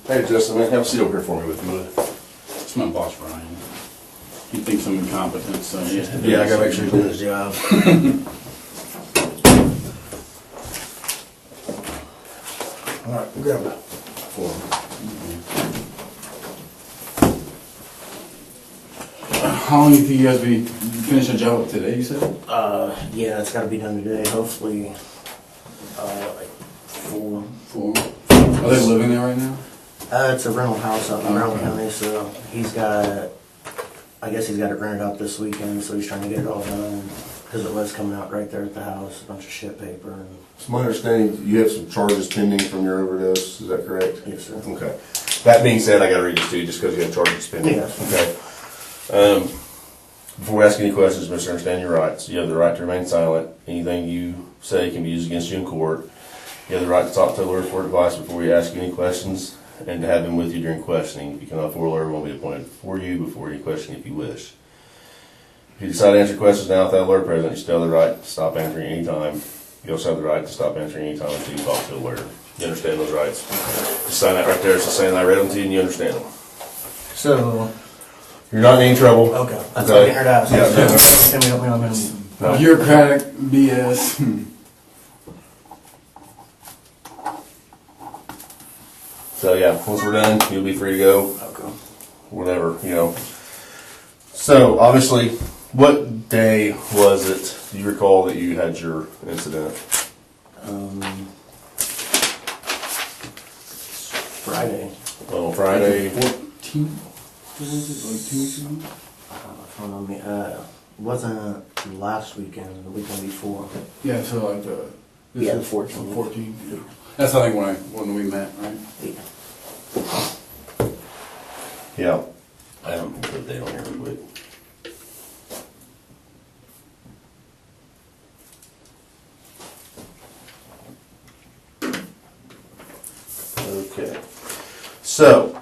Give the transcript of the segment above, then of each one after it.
Hey, Justin, man, have a seat over here for me with me. It's my boss, Brian. He thinks I'm incompetent, so he has to do Yeah, I this. gotta make sure he's doing his job. All right, grab that for him. How long do you think you guys be finish a job today, you said? Yeah, it's gotta be done today, hopefully, like 4. 4. Are they living there right now? It's a rental house up in Brown County, so I guess he's got it rented out this weekend, so he's trying to get it all done. Because it was coming out right there at the house, a bunch of shit paper and... It's my understanding you have some charges pending from your overdose, is that correct? Yes, sir. Okay. That being said, I gotta read this to you just because you have charges pending. Yes. Okay. Before we ask any questions, Mr. Understand your rights. You have the right to remain silent. Anything you say can be used against you in court. You have the right to talk to a lawyer for advice before we ask you any questions and to have him with you during questioning. If you cannot afford a lawyer, will be appointed for you before any questioning if you wish. If you decide to answer questions now without a lawyer present, you still have the right to stop answering any time. You also have the right to stop answering any time until you talk to a lawyer. You understand those rights? Just sign that right there. It's just saying I read them to you and you understand them. So... You're not in any trouble. Okay. That's all I heard out. Yeah. Can we help me on this? No. Bureaucratic BS. So yeah, once we're done, you'll be free to go. Okay. Whatever, you know. So obviously, what day was it? Do you recall that you had your incident? Friday. Well, Friday. 14? What was it, like 2 weeks ago? Phone on me. Wasn't last weekend, the weekend before. Yeah, so like the... Yeah, the is 14th. 14. Yeah. That's I think when we met, right? Yeah. Yeah. I haven't put the date on here real quick. Okay. So,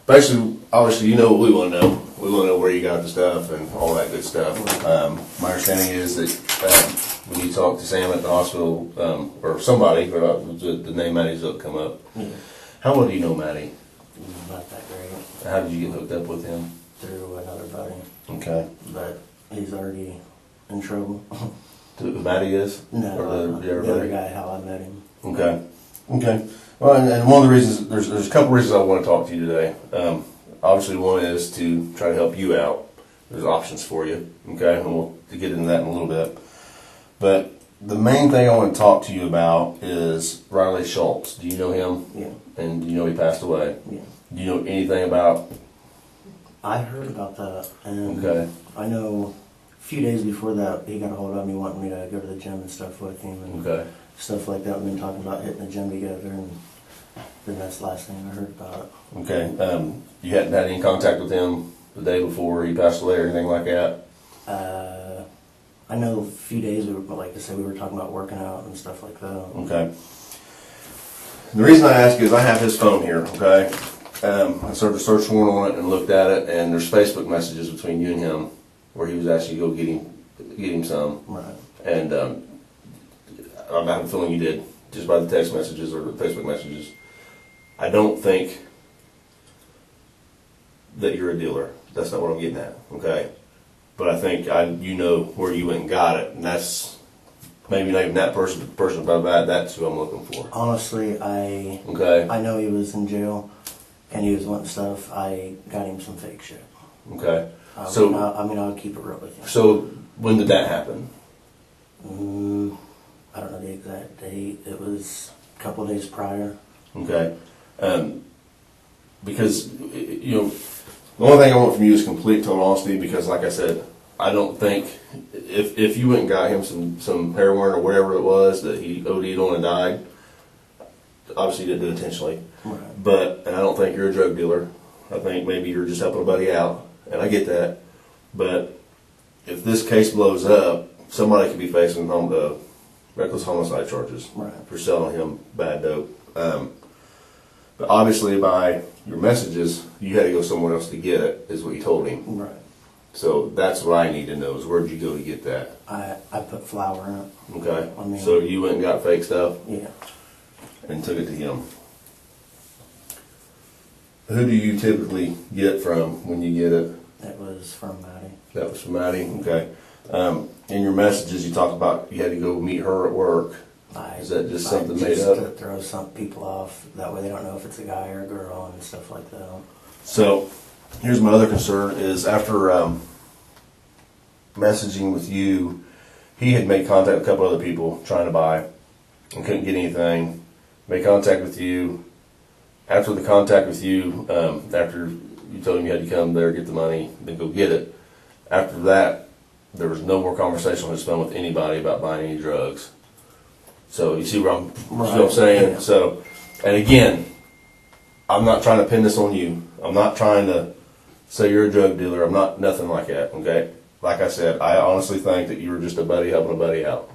basically, obviously, you know what we want to know. We want to know where you got the stuff and all that good stuff. My understanding is that when you talk to Sam at the hospital, or somebody, the name Matty Zook come up. Yeah. How well do you know Matty? Not that great. How did you get hooked up with him? Through another buddy. Okay. But he's already in trouble. Who Matty is? No, Or the other guy, how I met him. Okay. Okay. Well, and one of the reasons, there's a couple reasons I want to talk to you today. Obviously, one is to try to help you out. There's options for you. Okay, and we'll get into that in a little bit. But the main thing I want to talk to you about is Riley Schultz. Do you know him? Yeah. And do you know he passed away? Yeah. Do you know anything about? I heard about that, and Okay. I know a few days before that he got a hold of me wanting me to go to the gym and stuff with him and Okay. stuff like that. We've been talking about hitting the gym together, and then that's the last thing I heard about it. Okay. You hadn't had any contact with him the day before he passed away or anything like that? I know a few days, like I said, we were talking about working out and stuff like that. Okay. The reason I ask is I have his phone here, okay? I served a search warrant on it and looked at it, and there's Facebook messages between you and him where he was asking you to go get him some. Right. And I have a feeling you did, just by the text messages or the Facebook messages. I don't think that you're a dealer. That's not what I'm getting at, okay? But I think you know where you went and got it, and that's maybe not even that person, but the person above that, that's who I'm looking for. Honestly, I know he was in jail, and he was wanting stuff. I got him some fake shit. Okay. So I'll keep it real with you. So when did that happen? I don't know the exact date. It was a couple days prior. Okay. Because, you know, the only thing I want from you is complete total honesty, because like I said, I don't think, if you went and got him some heroin or whatever it was that he OD'd on and died, obviously you didn't do it intentionally. Right. And I don't think you're a drug dealer. I think maybe you're just helping a buddy out, and I get that. But if this case blows up, somebody could be facing reckless homicide charges for selling him bad dope. But obviously by your messages, you had to go somewhere else to get it, is what you told him. Right. So that's what I need to know, is where'd you go to get that? I put flour in it. Okay. So you went and got fake stuff? Yeah. And took it to him. Who do you typically get from when you get it? It was from Maddie. That was from Maddie, okay. In your messages, you talked about you had to go meet her at work. Is that just something made up? To throw some people off, that way they don't know if it's a guy or a girl and stuff like that. So, here's my other concern is after messaging with you, he had made contact with a couple other people trying to buy and couldn't get anything. Made contact with you. After the contact with you, after you told him you had to come there, get the money, then go get it. After that, there was no more conversation on his phone with anybody about buying any drugs. So you see what I'm saying? Yeah. So, and again, I'm not trying to pin this on you. I'm not trying to say you're a drug dealer. I'm not nothing like that. Okay. Like I said, I honestly think that you were just a buddy helping a buddy out,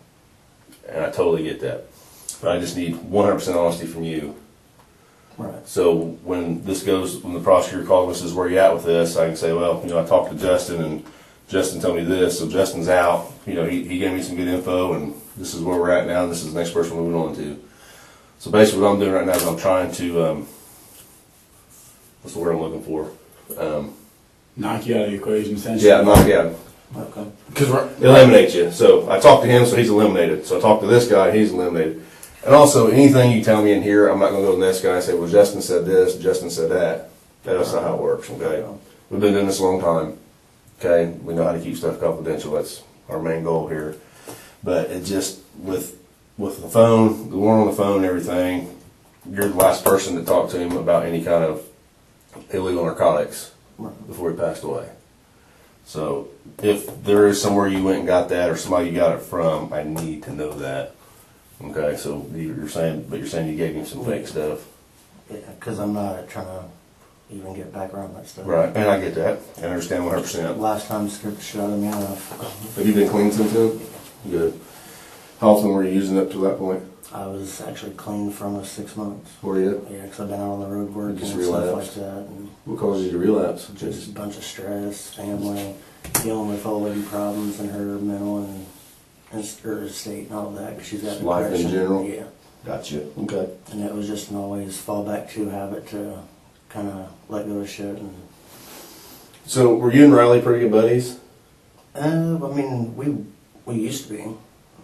and I totally get that. But I just need 100% honesty from you. Right. So when the prosecutor calls and says, where you at with this? I can say, well, I talked to Justin and Justin told me this. So Justin's out. He gave me some good info and this is where we're at now and this is the next person we're moving on to. So basically what I'm doing right now is I'm trying to, what's the word I'm looking for? Knock you out of the equation, essentially. Yeah, knock you out. Okay. Because Eliminate you. So I talked to him, so he's eliminated. So I talked to this guy, he's eliminated. And also, anything you tell me in here, I'm not going to go to the next guy and say, well, Justin said this, Justin said that. That's not how it works, okay? We've been doing this a long time, okay? We know how to keep stuff confidential. That's our main goal here. But it just, with the phone, the one on the phone and everything, you're the last person to talk to him about any kind of illegal narcotics before he passed away. So if there is somewhere you went and got that or somebody you got it from, I need to know that. Okay, so you're saying you gave him some fake stuff. Yeah, because I'm not trying to even get back around that stuff. Right, and I get that. I understand 100%. Last time scared the shit out of me enough. Have you been clean since then? Good. How often were you using up to that point? I was actually clean for almost 6 months. Were you? Yeah, because I've been out on the road working Just and stuff relapsed? like that. And What caused you to relapse? just a bunch of stress, family, dealing with old lady problems and her mental and her state and all that. Cause she's got Life in depression. general? Yeah. Gotcha. Okay. And it was just an always fall back to habit to kind of let go of shit. And So were you and Riley pretty good buddies? I mean, we used to be.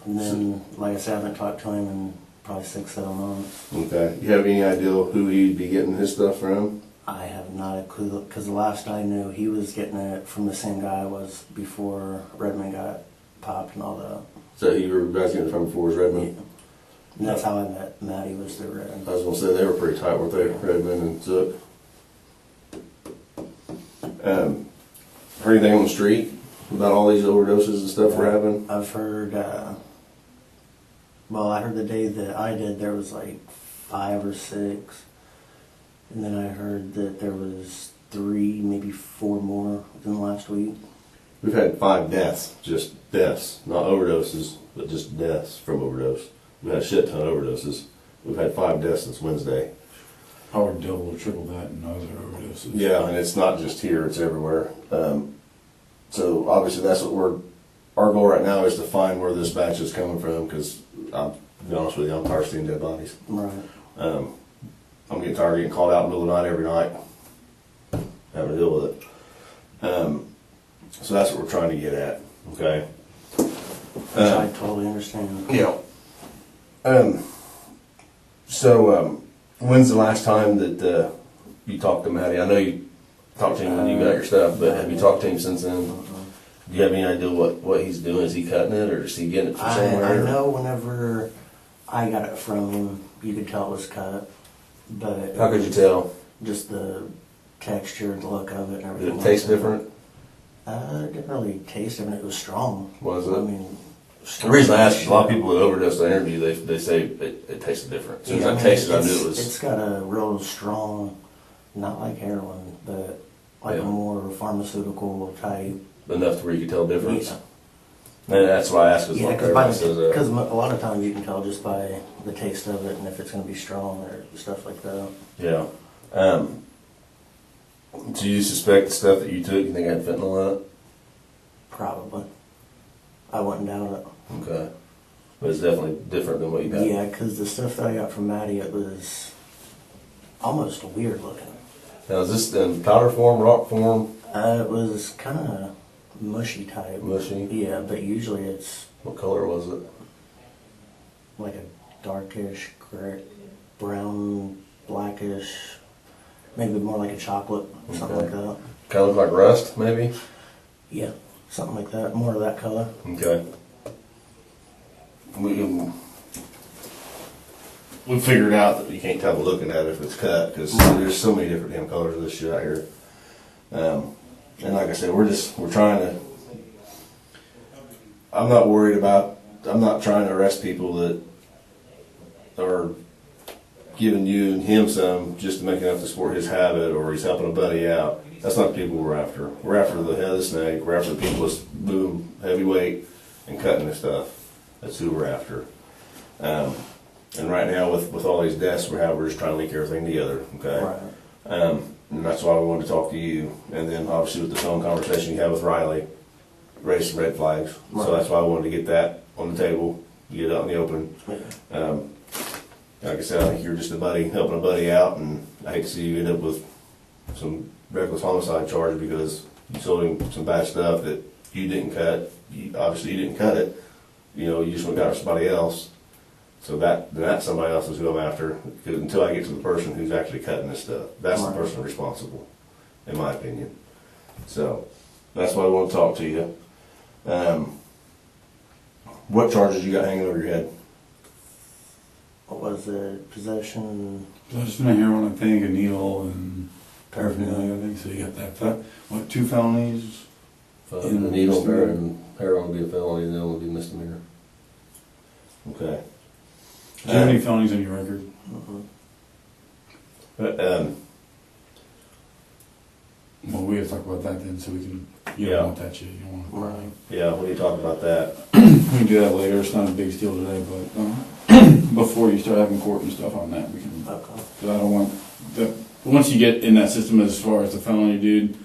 And then, like I said, I haven't talked to him in probably 6-7 months. Okay. You have any idea who he'd be getting his stuff from? I have not a clue, because the last I knew, he was getting it from the same guy I was before Redmond got popped and all that. So you were guys getting it from before was Redmond? And that's how I met Maddie, was through Redmond. I was gonna say they were pretty tight, weren't they? Redmond and Zook. Heard anything on the street about all these overdoses and stuff we're having? I've heard, well, I heard the day that I did, there was like 5 or 6. And then I heard that there was 3, maybe 4 more within the last week. We've had 5 deaths, just deaths, not overdoses, but just deaths from overdose. We've had a shit ton of overdoses. We've had 5 deaths since Wednesday. I would double or triple that in other overdoses. Yeah, and it's not just here, it's everywhere. So obviously that's what our goal right now is to find where this batch is coming from, because to be honest with you, I'm tired of seeing dead bodies. Right. I'm getting tired of getting called out in the middle of the night every night, having to deal with it. So that's what we're trying to get at, okay? Which I totally understand. Yeah. So when's the last time that you talked to Maddie? I know you talked to him when you got your stuff, but have you talked to him since then? Do you have any idea what he's doing? Is he cutting it, or is he getting it from somewhere? I know whenever I got it from him, you could tell it was cut. But How could you tell? just the texture, the look of it, and Did everything. it taste like that. different? It didn't really taste different. It was strong. Was I it? mean, The reason I asked, a lot of people that overdose the interview, they say it tasted different. As soon as I tasted it, I knew it was. It's got a real strong, not like heroin, but like Yeah. a more pharmaceutical type. Enough to where you could tell the difference. Yeah. And that's why I asked, because Yeah, like everybody says that. because a lot of times you can tell just by the taste of it and if it's going to be strong or stuff like that. Yeah. Do you suspect the stuff that you took, you think had fentanyl in it? Probably. I wouldn't doubt it. Okay. But it's definitely different than what you got. Yeah, because the stuff that I got from Maddie, it was almost weird looking. Now, is this in powder form, rock form? It was kind of mushy type. Mushy? Yeah, but usually it's What color was it? like a darkish gray, brown, blackish, maybe more like a chocolate, something like that. Kind of look like rust, maybe? Yeah, something like that. More of that color. Okay. We figured out that you can't tell by looking at it if it's cut, because there's so many different damn colors of this shit out here. And like I said, we're trying to, I'm not trying to arrest people that are giving you and him some just to make enough to support his habit, or he's helping a buddy out. That's not the people we're after. We're after the head of the snake. We're after the people that's moving heavy weight and cutting this stuff. That's who we're after. And right now, with all these deaths we're just trying to link everything together. Okay. Right. And that's why we wanted to talk to you. And then obviously with the phone conversation you had with Riley, raised some red flags. Right. So that's why I wanted to get that on the table, get it out in the open. Yeah. Like I said, I think you're just a buddy, helping a buddy out, and I hate to see you end up with some reckless homicide charge because you sold him some bad stuff that you didn't cut. Obviously you didn't cut it. You know, you just went and got it from somebody else. So that's somebody else is who I'm after. Because until I get to the person who's actually cutting this stuff, that's the person responsible, in my opinion. So that's why I want to talk to you. What charges you got hanging over your head? What was it? Possession. Possession of heroin, I think, a needle, and paraphernalia, I think. So you got that. What, 2 felonies? The needle and heroin would be a felony, and then it would be misdemeanor. Okay. Do you have any felonies on your record? Well, we have to talk about that then, so we can. You don't want that shit. You don't want. Right. Yeah, we need to talk about that. We can do that later. It's not a big deal today, but before you start having court and stuff on that, we can. Okay. Because I don't want the. Once you get in that system as far as the felony, dude,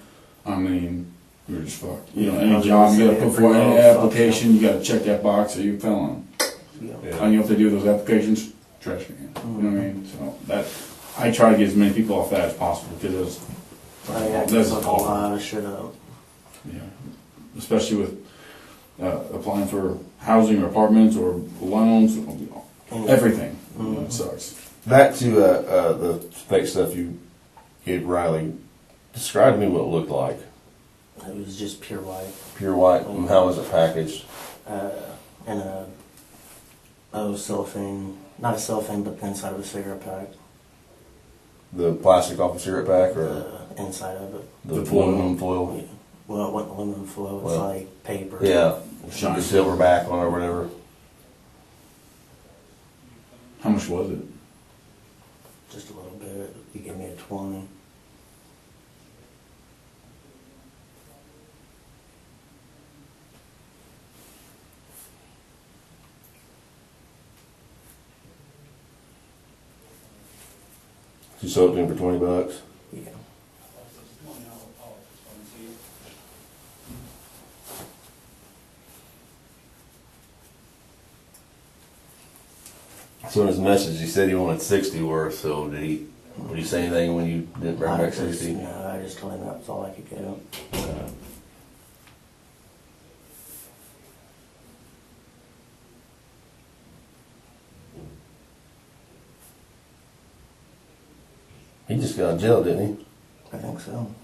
I mean, you're just fucked. You know, any job you gotta put for any application, you gotta check that box. Are you a felon? Yeah. And you know if they do those applications, trash can. You know what I mean? So that I try to get as many people off that as possible because There's a lot of shit up. yeah, especially with applying for housing or apartments or loans, everything. You know, it sucks. Back to the fake stuff you gave Riley. Describe to me what it looked like. It was just pure white. Pure white. And how was it packaged? In a cellophane, not a cellophane, but the inside of a cigarette pack. The plastic off the cigarette pack, or The inside of it. the foil? aluminum foil? Yeah. Well, it wasn't aluminum foil. It's Well, like paper. Yeah, Shine. the silver back on it or whatever. How much was it? Just a little bit. You gave me a 20. You sold it to him for $20. Yeah. So in his message, he said he wanted 60 worth. So did he say anything when you didn't bring back 60? No, I just told him that was all I could get him. He just got out of jail, didn't he? I think so.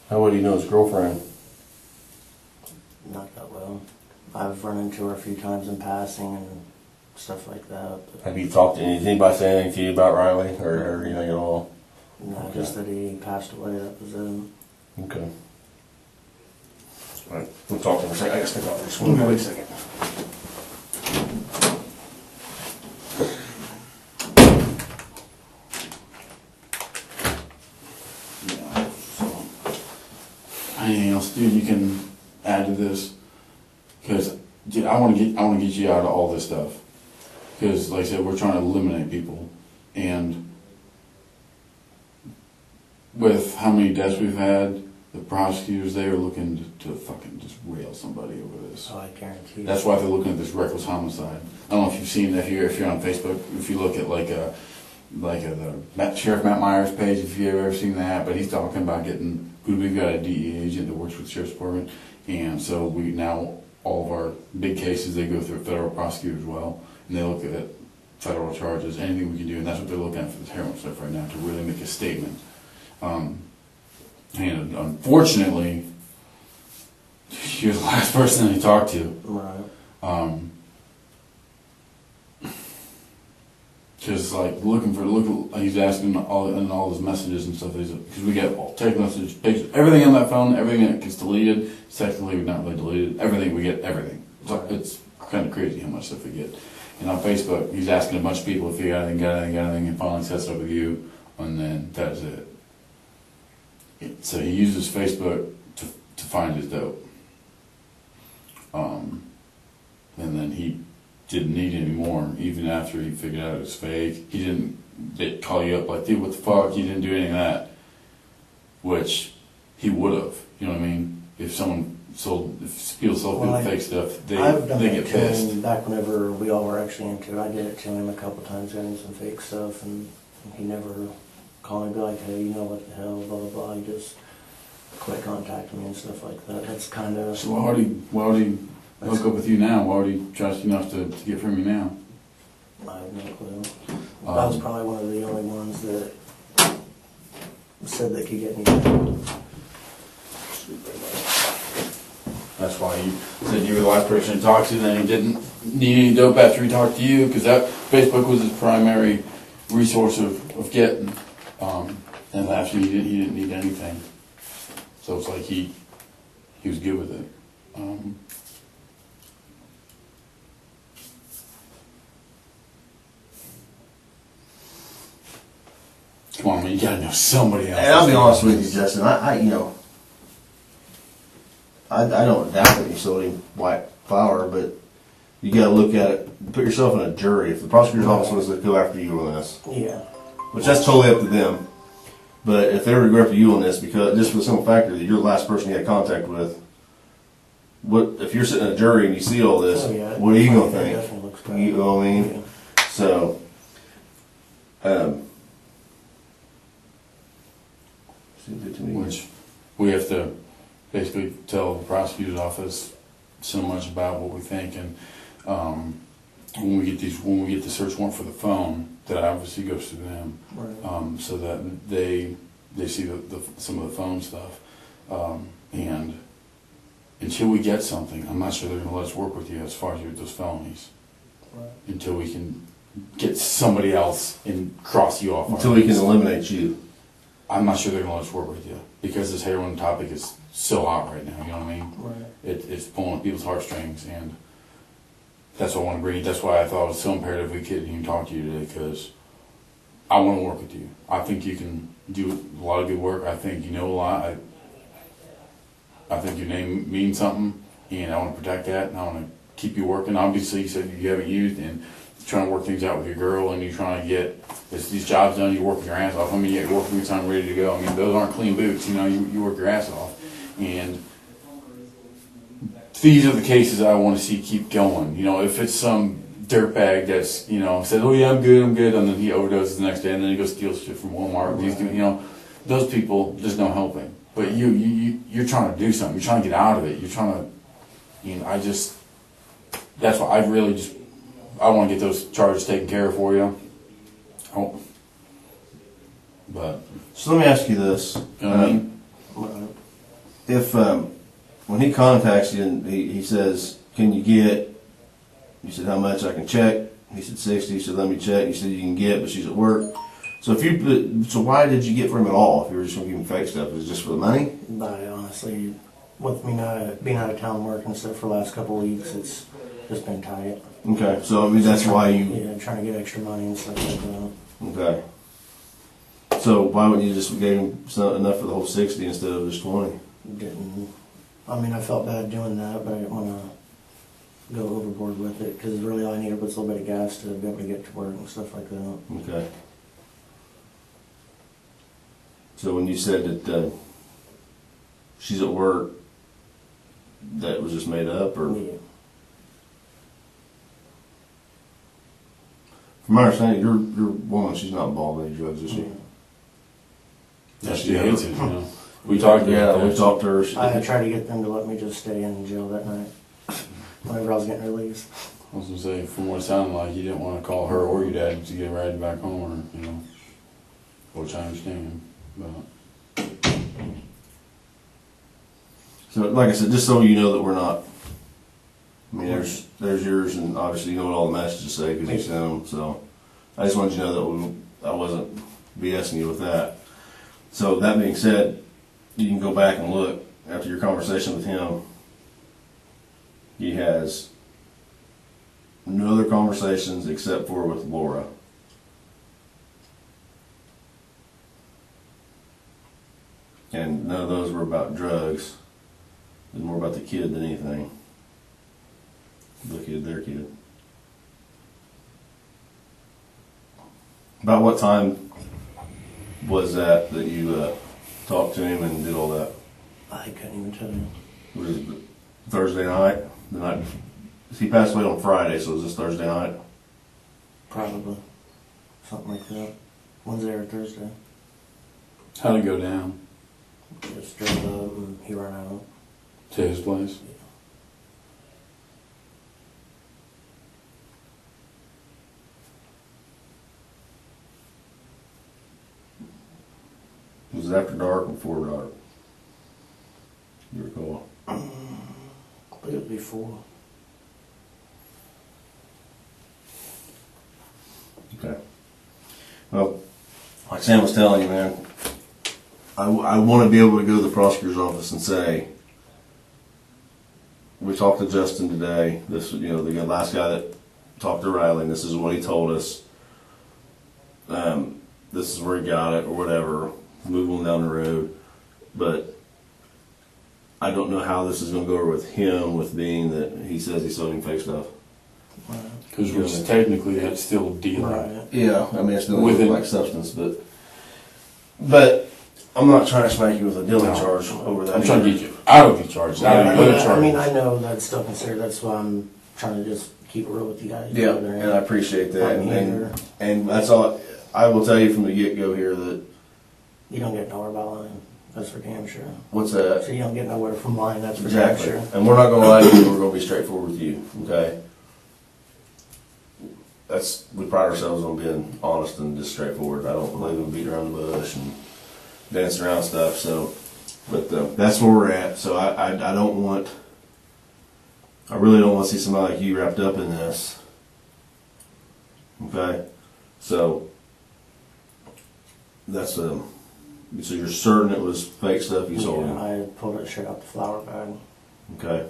How well do you know his girlfriend? Not that well. I've run into her a few times in passing and stuff like that. But Have you talked to anybody say anything to you about Riley or anything at all? no, just that he passed away. That was it. Okay. All right, we'll talk to him for a second. I gotta step out for just one quick second. Yeah. So, anything else, dude? You can add to this because, dude, I want to get you out of all this stuff because, like I said, we're trying to eliminate people, and with how many deaths we've had, the prosecutors they are looking to fucking just rail somebody over this. Oh, I guarantee you. That's why they're looking at this reckless homicide. I don't know if you've seen that here. If you're on Facebook, if you look at like like Sheriff Matt Myers page, if you've ever seen that, but he's talking about we've got a DEA agent that works with the Sheriff's Department, and so we now, all of our big cases, they go through a federal prosecutor as well, and they look at federal charges, anything we can do, and that's what they're looking at for the heroin stuff right now, to really make a statement. And unfortunately, you're the last person that he talked to. Right. Just like he's asking all his messages and stuff. Because we get text messages, pictures, everything on that phone, everything that gets deleted. Technically, not really deleted. Everything we get, everything. It's kind of crazy how much stuff we get. And on Facebook, he's asking a bunch of people if you got anything, and finally sets up with you, and then that's it. So he uses Facebook to find his dope. And then he didn't need any more, even after he figured out it was fake. He didn't call you up like, dude, what the fuck? He didn't do any of that, which he would have. You know what I mean? If people sold people fake stuff, they get pissed. Him back whenever we all were actually into it. I did it to him a couple times, got him some fake stuff, and he never called me and be like, hey, you know what the hell, blah, blah, blah. He just quit contacting me and stuff like that. That's kind of... So why would he hook up with you now? Why would he trust you enough to get from you now? I have no clue. That was probably one of the only ones that said they could get me. That's why he said you were the last person to talk to, then he didn't need any dope after he talked to you, because that Facebook was his primary resource of getting. And after he didn't need anything. So it's like he was good with it. Come on, man, you gotta know somebody else. And I'll be honest with you, Justin. I don't doubt that you sold him white flour, but you got to look at it. Put yourself in a jury. If the prosecutor's office wants to go after you on this, Yeah. which that's totally up to them. But if they were to go after you on this, because just for the simple factor that you're the last person you had contact with, what if you're sitting in a jury and you see all this? Oh, yeah. What are you gonna It think? definitely looks bad. You know what I mean? Yeah. So, seems good to me. Which we have to basically tell the prosecutor's office so much about what we think, and when we get the search warrant for the phone, that obviously goes to them, Right. so that they see some of the phone stuff, and until we get something, I'm not sure they're going to let us work with you as far as those felonies, Right. until we can get somebody else and cross you off. Until we can eliminate you. I'm not sure they're going to let us work with you, because this heroin topic is so hot right now, you know what I mean? Right. It's pulling at people's heartstrings, and that's what I want to bring. That's why I thought it was so imperative we could even talk to you today, because I want to work with you. I think you can do a lot of good work. I think you know a lot. I think your name means something, and I want to protect that, and I want to keep you working. Obviously, you said you haven't used, and you're trying to work things out with your girl, and you're trying to get these jobs done. You're working your ass off. I mean, you're working boots on, ready to go. I mean, those aren't clean boots. You know, you work your ass off, and these are the cases I want to see keep going. You know, if it's some dirtbag that's, you know, says, oh yeah, I'm good, and then he overdoses the next day, and then he goes steals shit from Walmart. He's doing, you know, those people, there's no helping. But you're trying to do something. You're trying to get out of it. You're trying to, you know, that's why I want to get those charges taken care of for you. Oh, but So let me ask you this: you know what I mean? Right. if when he contacts you and he says, "Can you get?" You said, "How much I can check?" He said, 60. He said, "Let me check." You said, "You can get," but she's at work. So so why did you get from him at all? If you were just going to give him fake stuff, is it just for the money? But honestly, with me not being out of town working and stuff for the last couple of weeks, it's just been tight. Okay, so I mean that's why you. Yeah, trying to get extra money and stuff like that. Okay. So why wouldn't you just gave him enough for the whole 60 instead of just 20? Didn't. I mean, I felt bad doing that, but I didn't want to go overboard with it, because really all I needed was a little bit of gas to be able to get to work and stuff like that. Okay. So when you said that she's at work, that was just made up, or? Yeah. From my understanding, your woman, she's not involved in any drugs, is she? That's the answer, you know. We talked about Yeah, that. we talked to her. She- I tried to get them to let me just stay in jail that night, whenever I was getting released. I was gonna say, from what it sounded like, you didn't wanna call her or your dad to get riding back home, or, you know, which I understand, but. So, like I said, just so you know that we're not, I mean, there's yours, and obviously you know what all the messages say, because you sent them, so. I just wanted you to know that I wasn't BSing you with that. So, that being said, you can go back and look, after your conversation with him, he has no other conversations except for with Laura. And none of those were about drugs. It was more about the kid than anything. The kid, their kid. About what time was that you talked to him and did all that? I couldn't even tell you. Was it Thursday night? The night he passed away on Friday, so was this Thursday night? Probably. Something like that. Wednesday or Thursday. How'd it go down? Just drove up and he ran out. To his place? Was it after dark or before dark? You recall? But it was before. Okay. Well, like Sam was telling you, man, I want to be able to go to the prosecutor's office and say, we talked to Justin today. This, you know, the last guy that talked to Riley, and this is what he told us. This is where he got it, or whatever. Move on down the road, but I don't know how this is going to go over with him, with being that he says he's selling fake stuff. Cause which technically that's still dealing. Right. Yeah, I mean, it's still With it. like substance, but I'm not trying to smack you with a dealing charge over that. I'm trying to get you out of the charge, out of the other I charge. mean, I know that's still considered, that's why I'm trying to just keep it real with you guys. Yeah, and I appreciate that, I'm here. and that's all. I will tell you from the get-go here that You don't get nowhere by lying, that's for damn sure. what's that? So you don't get nowhere from lying, that's for damn Exactly. sure. And we're not going to lie to you. We're going to be straightforward with you. Okay. We pride ourselves on being honest and just straightforward. I don't believe in beating around the bush and dancing around stuff. So, but that's where we're at. So I don't want. I really don't want to see somebody like you wrapped up in this. Okay. So that's So you're certain it was fake stuff you sold him? Yeah, I pulled it straight out the flour bag. Okay.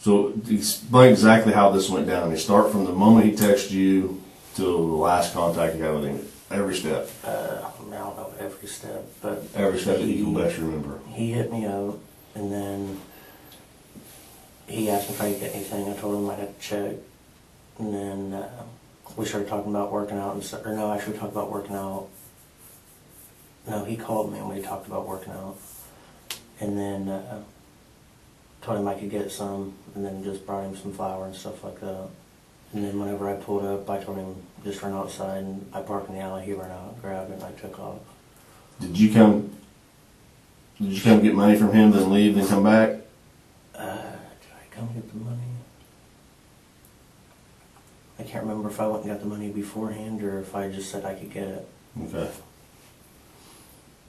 So explain exactly how this went down. You start from the moment he texted you till the last contact you had with him. Every step. I don't know every step, but Every step that you can best remember. he hit me up, and then he asked me if I could get anything. I told him I'd have to check, and then we started talking about working out and stuff. Or no, actually, we talked about working out. No, he called me and we talked about working out, and then told him I could get some, and then just brought him some flour and stuff like that. And then whenever I pulled up, I told him just run outside, and I parked in the alley. He ran out, grabbed it, and I took off. Did you come get money from him, then leave, then come back? Did I come get the money? I can't remember if I went and got the money beforehand or if I just said I could get it. Okay.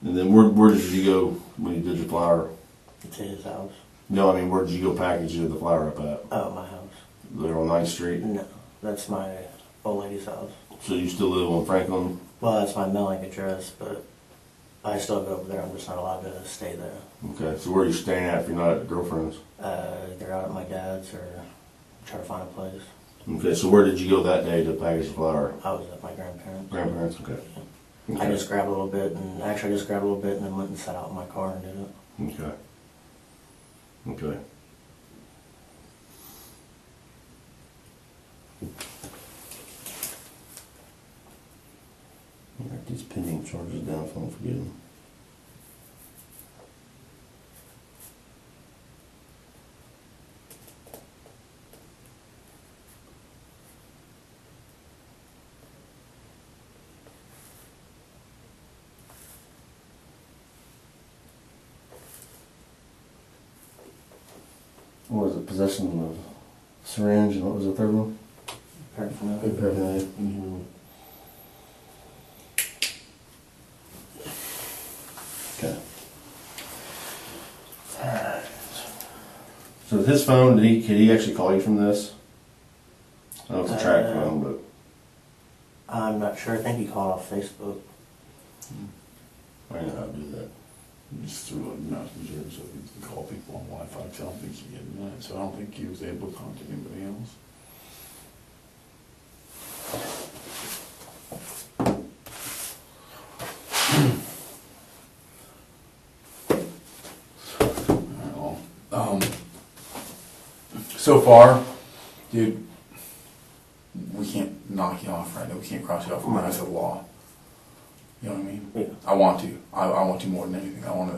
And then where did you go when you did the flour? To his house. No, I mean, where did you go package the flour up at? Oh, my house. There on 9th Street? No, that's my old lady's house. So you still live on Franklin? Well, that's my mailing address, but I still go over there. I'm just not allowed to stay there. Okay, so where are you staying at if you're not at girlfriend's? They're out at my dad's or try to find a place. Okay, so where did you go that day to package the flour? I was at my grandparents. Grandparents, okay. I just grabbed a little bit, and actually I just grabbed a little bit and then went and sat out in my car and did it. Okay. Okay. Write these pending charges down if I don't forget them. what was it, possession of syringe, and what was the third one? Paraphernalia. Paraphernalia. Okay. Alright. So with his phone, could he actually call you from this? I know it's a track phone, but. I'm not sure. I think he called off Facebook. I know how to do that. Just through a messenger, so he can call people on Wi-Fi, 'cause I don't think he had that, so I don't think he was able to contact anybody else. Alright, well, so far, dude, we can't knock you off right now, we can't cross you off from the eyes of the law. You know what I mean? Yeah. I want to. I want to more than anything. I want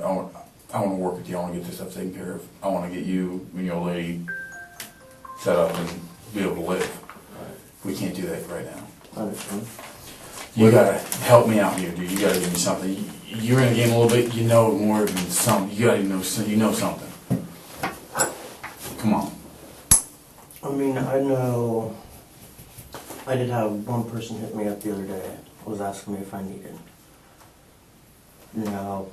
to work with you. I want to get this stuff taken care of. I want to get you and your lady set up and be able to live. We can't do that right now. I understand. You gotta help me out here, dude. You gotta give me something. You're in the game a little bit. You know more than some. You gotta know. You know something. Come on. I mean, I know. I did have one person hit me up the other day. Was asking me if I needed. Now,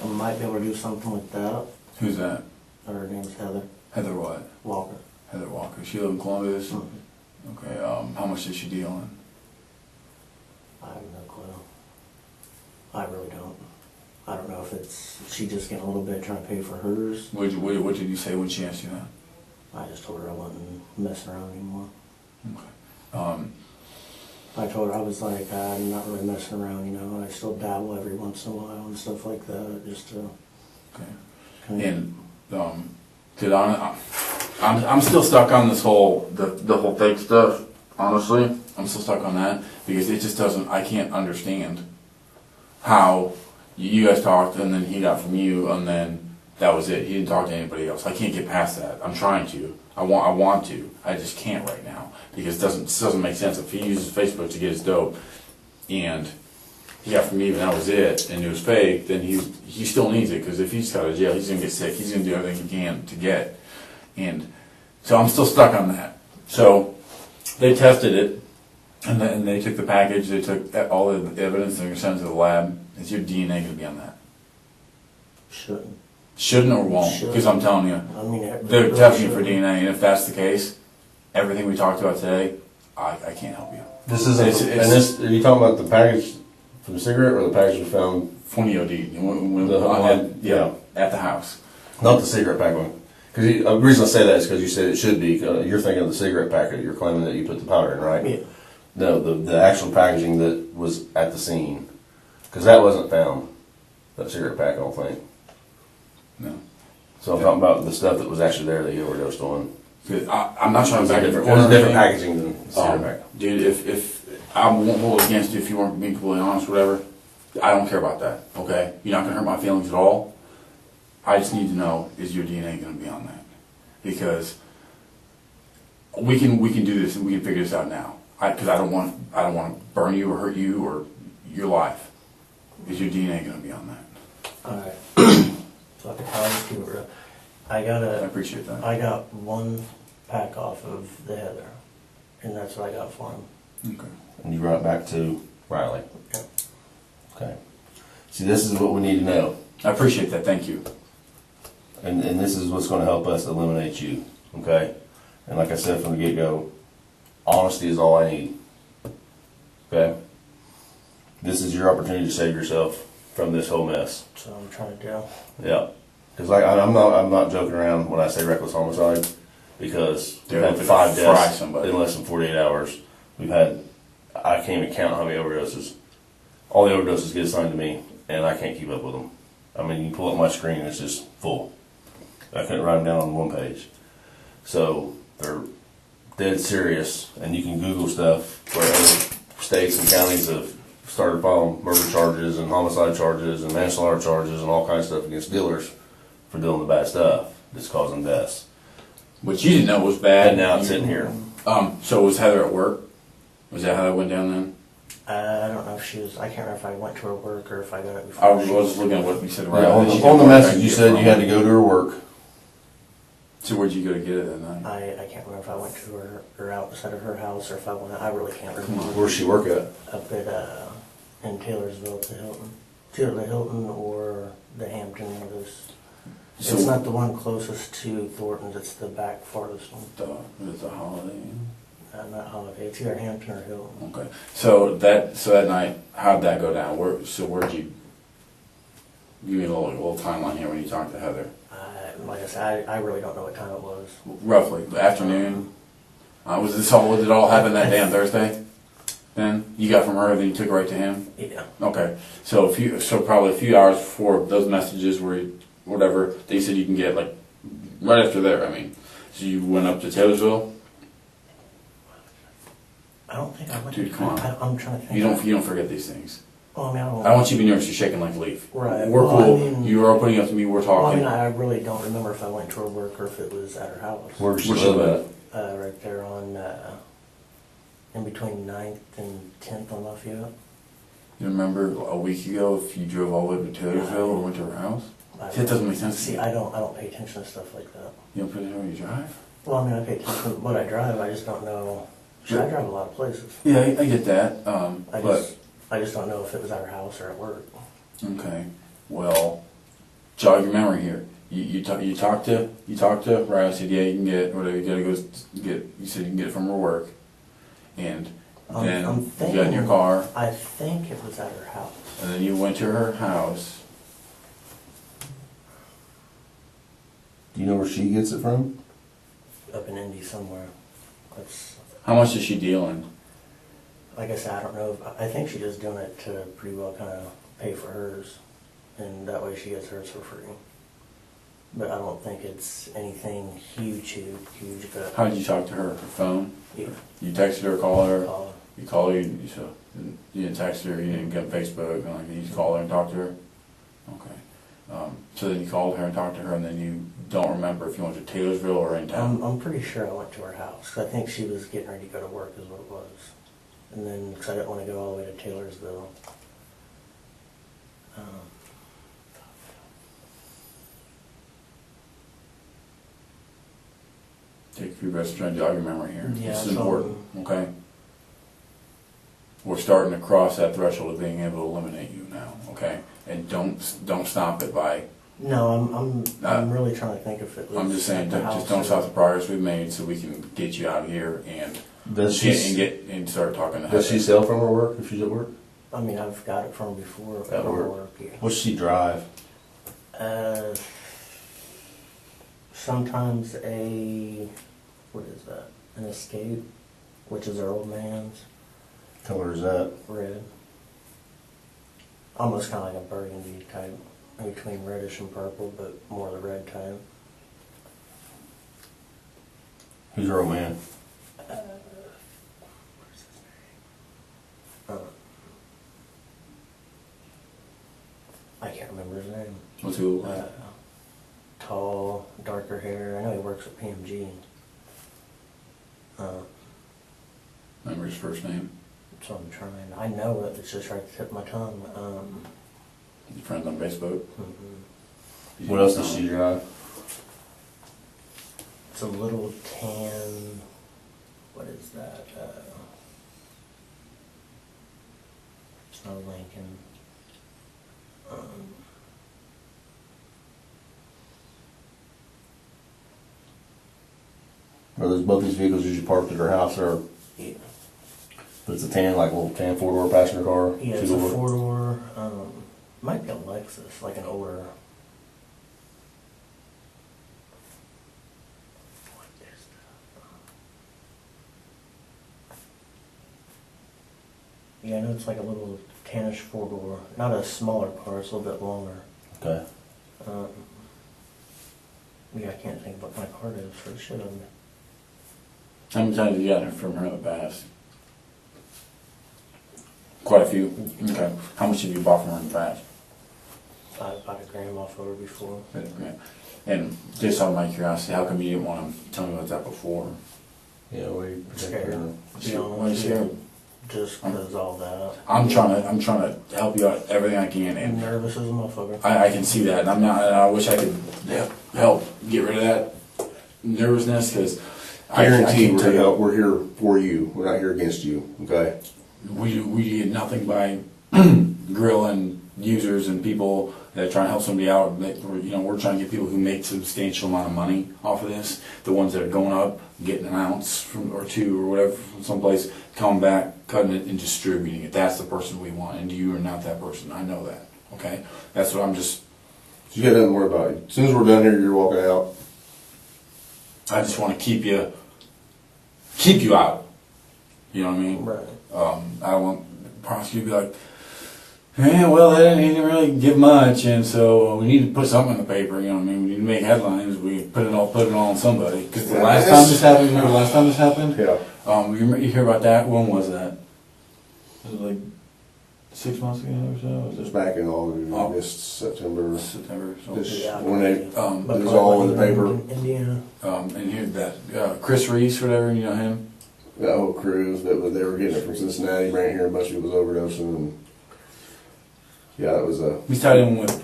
I might be able to do something with that. Who's that? Her name's Heather Heather what? Walker. Heather Walker. She live in Columbus. Mhm. Okay. How much does she deal in? I have no clue. I really don't. I don't know if it's she just getting a little bit trying to pay for hers. What did you say when she asked you that? I just told her I wasn't messing around anymore. Okay. I told her I was like, I'm not really messing around, you know. I still dabble every once in a while and stuff like that, just to Okay. kind And cause I'm still stuck on this whole the whole fake stuff. Honestly, I'm still stuck on that because it just doesn't. I can't understand how you guys talked and then he got from you and then that was it. He didn't talk to anybody else. I can't get past that. I'm trying to. I want to. I just can't right now because it doesn't make sense. If he uses Facebook to get his dope and he got from me and that was it and it was fake, then he still needs it because if he's got out of jail, he's gonna get sick. He's gonna do everything he can to get. And so I'm still stuck on that. So they tested it and then they took the package. They took all the evidence. They're gonna send it to the lab. Is your DNA gonna be on that? shouldn't. Shouldn't or won't? Should. Because I'm telling you. I mean, They're testing you for DNA, and if that's the case, everything we talked about today, I can't help you. This is, It's- and this, are you talking about the package from the cigarette or the package we found? 20 OD. Yeah. At the house. Not the cigarette pack one. Because the reason I say that is because you said it should be. You're thinking of the cigarette packet. You're claiming that you put the powder in, right? Yeah. No, the actual packaging that was at the scene. Because that wasn't found. That cigarette pack, I don't think. No. So I'm talking about the stuff that was actually there that he overdosed on. I'm not trying to back It it was different packaging than the cigarette pack. Dude, if I won't hold it against you if you weren't being completely honest, whatever. I don't care about that. Okay, you're not gonna hurt my feelings at all. I just need to know, is your DNA gonna be on that? Because we can do this and we can figure this out now. Because I don't want to burn you or hurt you or your life. Is your DNA gonna be on that? Alright. So I can tell you two were- I I appreciate that. got one pack off of the Heather, and that's what I got for him. Okay. And you brought it back to Riley. Yep. Okay. See, this is what we need to know. I appreciate that. Thank you. And this is what's going to help us eliminate you. Okay? And like I said from the get-go, honesty is all I need. Okay? This is your opportunity to save yourself from this whole mess. So I'm trying to do. Yeah. Because like I'm not joking around when I say reckless homicide, because we've had 5 Fry deaths somebody. in less than 48 hours. We've had, I can't even count how many overdoses. All the overdoses get assigned to me, and I can't keep up with them. I mean, you pull up my screen, it's just full. I couldn't write them down on one page. So they're dead serious, and you can Google stuff where other states and counties have started filing murder charges and homicide charges and manslaughter charges and all kinds of stuff against dealers for doing the bad stuff that's causing deaths. What you didn't know was bad. And now it's sitting here. So was Heather at work? Was that how that went down then? I don't know if she was, I can't remember if I went to her work or if I got it I before. was just looking at what you said. Yeah, Right. on the message, you said you had to go to her work. So where'd you go to get it that night? I can't remember if I went to her, or outside of her house, or if I went, I really can't remember. Where's she work at? Up at, in Taylorsville, the Hilton. It's either the Hilton or the Hampton, one of those. So- It's not the one closest to Thornton's, it's the back farthest one. It's a Holiday Inn. Not Holiday, it's either Hampton or Hilton. Okay. So that night, how'd that go down? Where'd you give me a little timeline here when you talked to Heather? Like I said, I really don't know what time it was. Roughly, the afternoon. Was it all happen that day on Thursday? Then you got from her, then you took it right to him. Yeah. Okay. So probably a few hours before those messages were whatever they said you can get, like right after there. I mean, so you went up to Taylorsville. I don't think I went. Dude, come on. I'm trying to think. You don't forget these things. Well, I mean, I don't want you to be nervous. You're shaking like a leaf. Right. We're Well, I cool. mean- You are opening up to me. We're Well, I talking. mean, I really don't remember if I went to her work or if it was at her house. Where'd she Where'd she live at? live? Right there on, in between 9th and 10th on Lafayette. You remember a week ago if you drove all the way to Taylorsville or went to her house? See, that doesn't make sense to See, me. I don't pay attention to stuff like that. You don't put it on your drive? Well, I mean, I pay attention to what I drive, I just don't know. See, I drive a lot of places. Yeah, I get that. I just don't know if it was at her house or at work. Okay. Well, jog your memory here. You talked to Riley. Said yeah, you can get whatever you gotta go get. You said you can get it from her work, and then I'm you got in your thinking- car, I think it was at her house. and then you went to her house. Do you know where she gets it from? Up in Indy somewhere. That's, How much is she dealing? like I said, I don't know. I think she's just doing it to pretty well kind of pay for hers, and that way she gets hers for free. But I don't think it's anything huge. But How did you talk to her? Her phone? yeah, You texted her, called her. call You called her. You didn't text her. You didn't get on Facebook. You just called her and talked to her. Okay. So then you called her and talked to her, and then you don't remember if you went to Taylorsville or in town. I'm pretty sure I went to her house. 'Cause I think she was getting ready to go to work, is what it was. And then, because I didn't want to go all the way to Taylorsville. Take a few breaths, trying to jog your memory here. Yeah, This is so- important, okay? We're starting to cross that threshold of being able to eliminate you now, okay? And don't stop it by, No, I'm really trying to think if it was. I'm just saying, at the just house don't or- stop the progress we've made so we can get you out of here and Does and start talking to does she Heather. sell from her work if she's at work? I mean, I've got it from before. At from work. Yeah. What's she drive? Sometimes what is that? An Escape, which is our old man's Color is that? red. Almost kind of like a burgundy type, in between reddish and purple, but more the red type. Who's her old man? I can't remember his name. What's he look like? Tall, darker hair. I know he works at PMG. Remember his first name? So I'm trying. I know it. It's just right at the tip of my tongue. Your friends on Facebook? What else does she drive? It's a little tan. What is that? It's not a Lincoln. Are those both these vehicles usually parked at her house, or Yeah, it's a tan, like a little tan four-door passenger car? yeah, it's a two-door? four-door. Might be a Lexus, like an older. What is that? Yeah, I know it's like a little tannish four-door. Not a smaller car, it's a little bit longer. Okay. Yeah, I can't think what my card is for the shit of me. How many times have you gotten it from her in the past? Quite a few? Okay. How much have you bought from her in the past? I bought a gram off of her before. And just out of my curiosity, how come you didn't want to tell me about that before? Yeah, we Scared. protect her. To be honest Why are you with you. scared? just cause all that. I'm trying to help you out everything I can, I'm and nervous as a motherfucker. I can see that, and I'm not, and I wish I could help get rid of that nervousness, because I guarantee can't tell you, we're here for you. We're not here against you, okay? we get nothing by grilling users and people that try to help somebody out. That we're trying to get people who make substantial amount of money off of this. The ones that are going up, getting an ounce or two or whatever from someplace, coming back, cutting it and distributing it. That's the person we want, and you are not that person. I know that. Okay, that's what I'm just. You got nothing to worry about. As soon as we're done here, you're walking out. I just want to keep you out. You know what I mean? Right. I don't want the prosecutor to be like, yeah, well, he didn't really give much, and so we need to put something in the paper. You know what I mean? We need to make headlines. We put it all on somebody. Because the last time this happened, remember the last time this happened? Yeah. You hear about that? When was that? Was it like 6 months ago or so? Was It was it back in August, September. September? So. This, Yeah. when they, it Um, was all in the paper. In Indiana. And here that Chris Reese, whatever, you know him. That whole crew, they were getting it from Cincinnati, right here, a bunch of people was overdosing, and yeah, that was a. He's tied in with.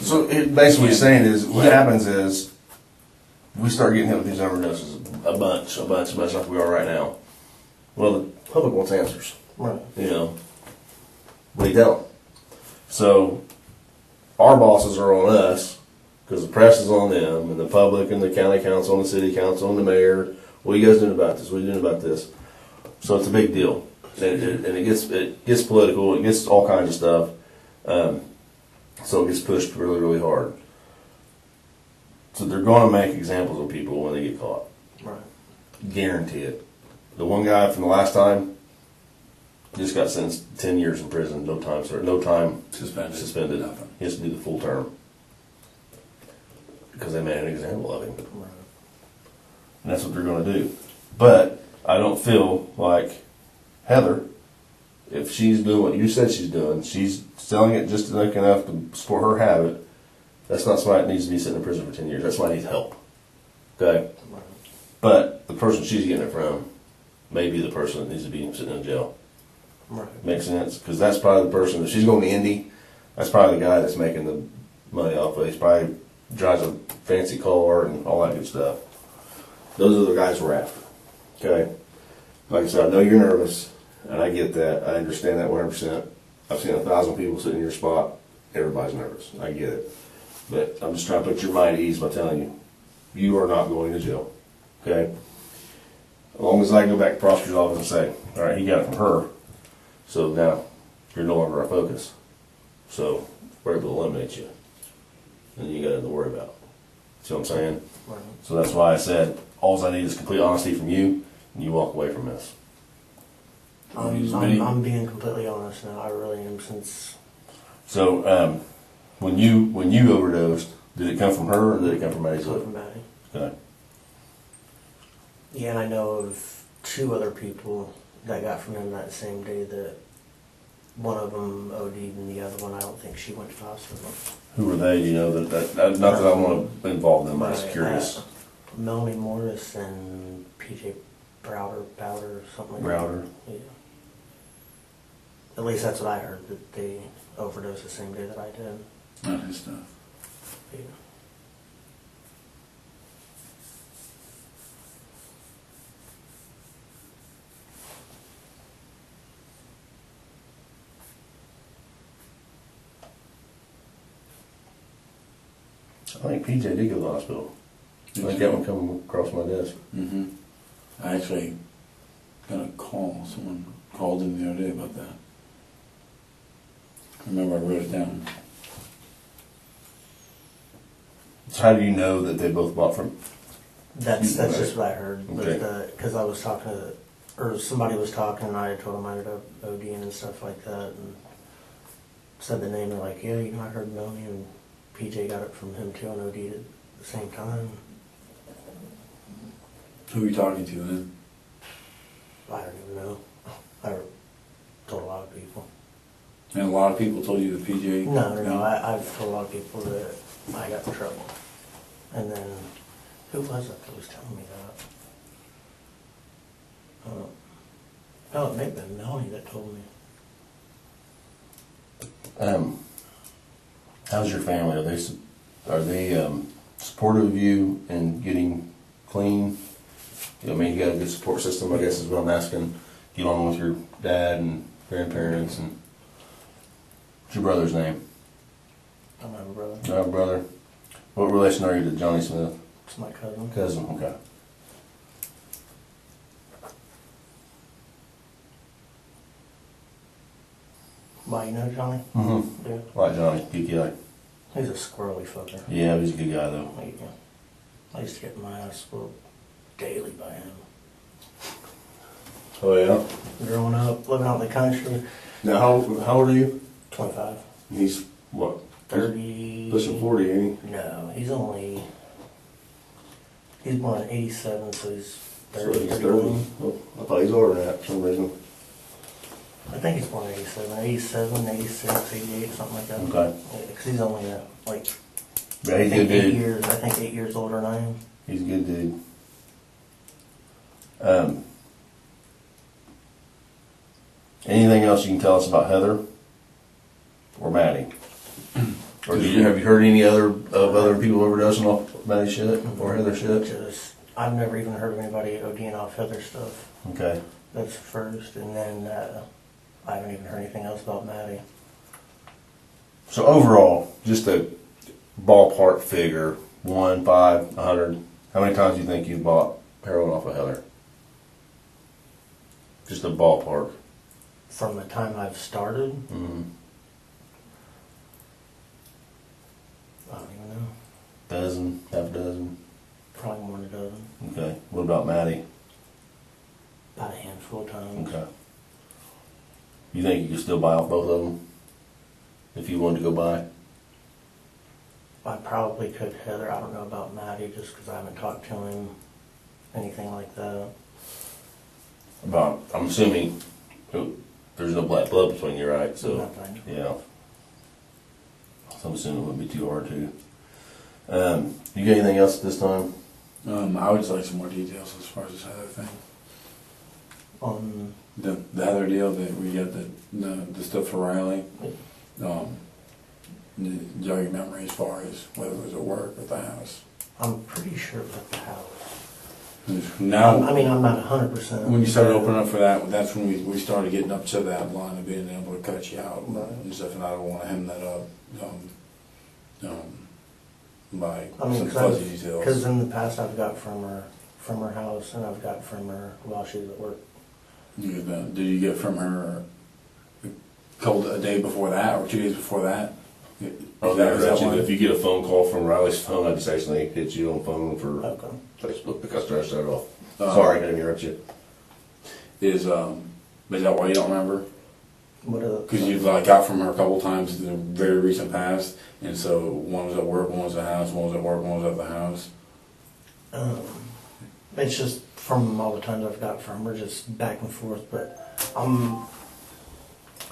So it basically what he's Yeah. saying is, what Yeah. happens is, we start getting hit with these overdoses a bunch like we are right now. Well, the public wants answers, Right. you know. We don't. So, our bosses are on us, because the press is on them, and the public, and the county council, and the city council, and the mayor. What are you guys doing about this? What are you doing about this? So it's a big deal, and it gets political. It gets all kinds of stuff. So it gets pushed really, really hard. So they're going to make examples of people when they get caught. Right. Guarantee it. The one guy from the last time just got sentenced to 10 years in prison, no time suspended. Nothing. He has to do the full term because they made an example of him. Right. And that's what they're going to do. But I don't feel like Heather, if she's doing what you said she's doing, she's selling it just enough to support her habit. That's not somebody that needs to be sitting in prison for 10 years. That's somebody that needs help. Okay? Right. But the person she's getting it from may be the person that needs to be sitting in jail. Right. Makes sense? Because that's probably the person, if she's going to Indy, that's probably the guy that's making the money off of it. He's probably drives a fancy car and all that good stuff. Those are the guys we're after. Okay? Like I said, I know you're nervous, and I get that. I understand that 100%. I've seen 1,000 people sitting in your spot. Everybody's nervous. I get it. But I'm just trying to put your mind at ease by telling you, you are not going to jail. Okay? As long as I can go back to the prosecutor's office and say, all right, he got it from her, so now you're no longer our focus. So we're able to eliminate you. And you got nothing to worry about. See what I'm saying? Right. So that's why I said, all I need is complete honesty from you, and you walk away from this. I'm being completely honest now. I really am. Since So, when you overdosed, did it come from her or did it come from Maddie's from lip? Maddie. Okay. Yeah, and I know of 2 other people that got from him that same day. That one of them OD'd, and the other one I don't think she went to the hospital. Who were they? You know that not that I want to involve them. I'm just Right, curious. Melanie Morris and PJ Powder, or something like Browder. that. Yeah. At least that's what I heard, that they overdosed the same day that I did. Not his stuff. Yeah. I think PJ did go to the hospital. I think that one come across my desk. Mm-hmm. I actually got a call. Someone called in the other day about that. I remember I wrote it down. So how do you know that they both bought from? That's Okay. just what I heard. Okay. Because I was talking to, or somebody was talking, and I told them I ended up ODing and stuff like that, and said the name. They're like, yeah, you know, I heard Melanie and PJ got it from him too, and OD'd at the same time. Who are you talking to then? I don't even know. I told a lot of people. And a lot of people told you the PJ. No. I've told a lot of people that I got in trouble. And then, who was it that was telling me that? No, it may have been Melanie that told me. How's your family? Are they supportive of you in getting clean? I mean, you got a good support system, I guess is what I'm asking. Get along with your dad and grandparents and what's your brother's name? I don't have a brother. You have a brother? What relation are you to Johnny Smith? It's my cousin. Cousin, okay. Why, you know Johnny? Mm-hmm. Yeah. Like Johnny, good guy. He's a squirrely fucker. Yeah, he's a good guy though. I used to get my ass whooped daily by him. Oh yeah? Growing up, living out in the country, Now, how old are you? 25, He's what? 30. Pushing 40, ain't he? No, he's born in 87, so he's 30, So he's 31. Oh, I thought he was older than that for some reason. I think he's born in 87, 86, 88, something like that. Okay. Because he's only like Yeah, he's a good dude. I think 8 years older than I am. He's a good dude. Anything else you can tell us about Heather or Maddie? Or have you heard any other people overdosing off Maddie shit or Heather shit? I've never even heard of anybody ODing off Heather stuff. Okay. That's first, and then I haven't even heard anything else about Maddie. So overall, just a ballpark figure, 1, 5, 100. How many times do you think you bought heroin off of Heather? Just a ballpark. From the time I've started, Mm-hmm. I don't even know. Dozen, half a dozen. Probably more than a dozen. Okay. What about Maddie? About a handful of times. Okay. You think you could still buy off both of them? If you wanted to go buy? I probably could Heather. I don't know about Maddie just because I haven't talked to him, anything like that. I'm assuming there's no black blood between you, right? So, Nothing. yeah. So I'm assuming it wouldn't be too hard to. You got anything else at this time? I would just like some more details as far as this other thing. On The other deal that we got the stuff for Riley. Jog your memory as far as whether it was at work or at the house. I'm pretty sure it was at the house. Now, I mean, I'm not 100%. when you started opening up for that, that's when we started getting up to that line of being able to cut you out Right. and stuff, and I don't want to hem that up by I mean, some fuzzy details. because in the past I've got from her house, and I've got from her while she was at work. Did you get from her a day before that or 2 days before that? Oh, Is that one? if you get a phone call from Riley's phone, I'd just actually hit you on the phone for Okay. Facebook because I started off. Sorry, I didn't interrupt you. Is that why you don't remember? What Because you've got from her a couple times in the very recent past, and so one was at work, one was at the house, one was at work, one was at the house. It's just from all the times I've got from her, just back and forth. But I